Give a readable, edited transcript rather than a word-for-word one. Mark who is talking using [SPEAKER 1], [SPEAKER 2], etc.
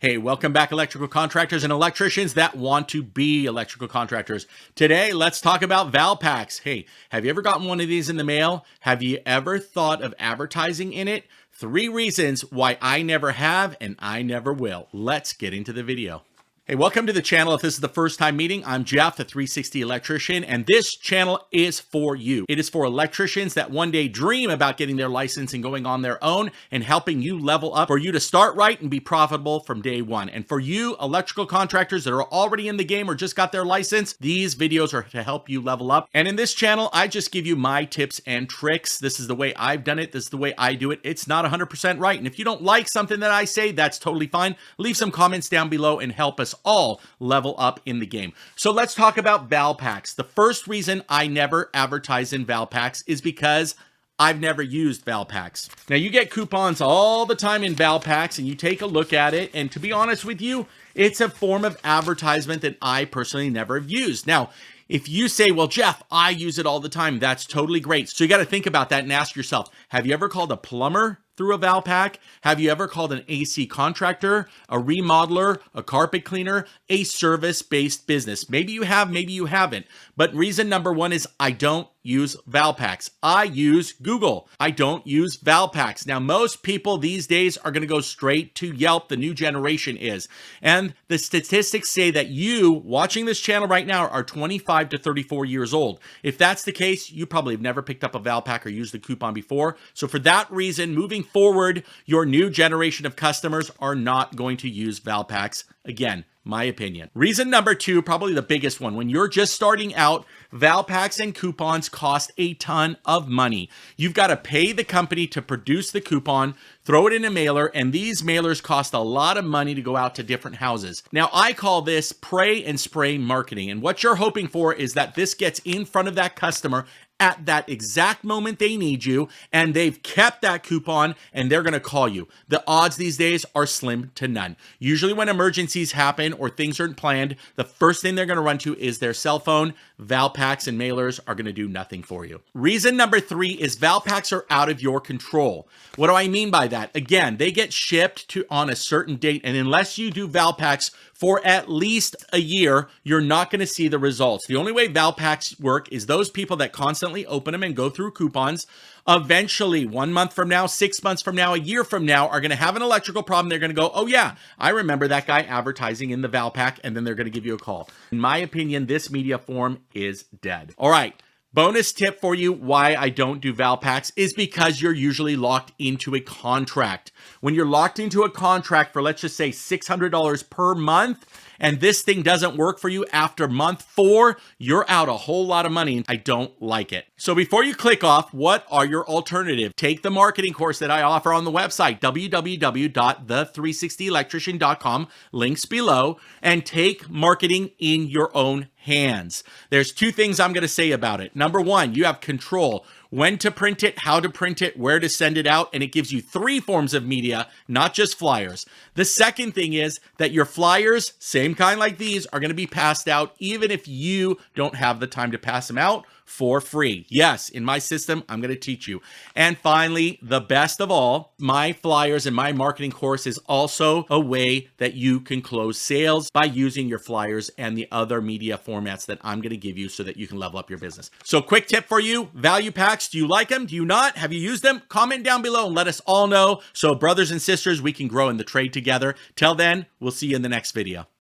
[SPEAKER 1] Hey, welcome back, electrical contractors and electricians that want to be electrical contractors. Today, let's talk about Valpaks. Hey, have you ever gotten one of these in the mail? Have you ever thought of advertising in it? 3 reasons why I never have and I never will. Let's get into the video. Hey, welcome to the channel. If this is the first time meeting, I'm Jeff, the 360 Electrician, and this channel is for you. It is for electricians that one day dream about getting their license and going on their own and helping you level up, for you to start right and be profitable from day one. And for you electrical contractors that are already in the game or just got their license, these videos are to help you level up. And in this channel, I just give you my tips and tricks. This is the way I've done it. This is the way I do it. It's not 100% right. And if you don't like something that I say, that's totally fine. Leave some comments down below and help us all level up in the game. So let's talk about Valpaks. The first reason I never advertise in Valpaks is because I've never used Valpaks. Now, you get coupons all the time in Valpaks and you take a look at it, and to be honest with you, it's a form of advertisement that I personally never have used. Now, if you say, well, Jeff, I use it all the time, that's totally great. So you got to think about that and ask yourself, have you ever called a plumber through a Valpak? Have you ever called an AC contractor, a remodeler, a carpet cleaner, a service-based business? Maybe you have, maybe you haven't. But reason number one is I don't use Valpaks. I use Google. I don't use Valpaks. Now, most people these days are going to go straight to Yelp. The new generation is. And the statistics say that you watching this channel right now are 25 to 34 years old. If that's the case, you probably have never picked up a Valpak or used the coupon before. So for that reason, moving forward, your new generation of customers are not going to use Valpaks. Again, my opinion. Reason number two, probably the biggest one. When you're just starting out, Valpaks and coupons cost a ton of money. You've got to pay the company to produce the coupon, throw it in a mailer, and these mailers cost a lot of money to go out to different houses. Now, I call this pray and spray marketing. And what you're hoping for is that this gets in front of that customer at that exact moment they need you, and they've kept that coupon, and they're going to call you. The odds these days are slim to none. Usually when emergencies happen or things aren't planned, the first thing they're going to run to is their cell phone. Valpaks and mailers are going to do nothing for you. Reason number 3 is Valpaks are out of your control. What do I mean by that? Again, they get shipped on a certain date, and unless you do Valpaks for at least a year, you're not going to see the results. The only way Valpaks work is those people that constantly open them and go through coupons. Eventually, 1 month from now, 6 months from now, a year from now, are going to have an electrical problem. They're going to go, oh yeah, I remember that guy advertising in the Valpak, and then they're going to give you a call. In my opinion, this media form is dead. All right. Bonus tip for you why I don't do Valpaks is because you're usually locked into a contract. When you're locked into a contract for, let's just say, $600 per month, and this thing doesn't work for you after month 4, you're out a whole lot of money. I don't like it. So before you click off, what are your alternatives? Take the marketing course that I offer on the website, www.the360electrician.com, links below, and take marketing in your own hands. There's 2 things I'm going to say about it. Number 1, you have control. When to print it, how to print it, where to send it out, and it gives you 3 forms of media, not just flyers. The second thing is that your flyers, same kind like these, are going to be passed out even if you don't have the time to pass them out for free. Yes, in my system, I'm going to teach you. And finally, the best of all, my flyers and my marketing course is also a way that you can close sales by using your flyers and the other media formats that I'm going to give you so that you can level up your business. So quick tip for you, value packs. Do you like them? Do you not? Have you used them? Comment down below and let us all know. So brothers and sisters, we can grow in the trade together. Till then, we'll see you in the next video.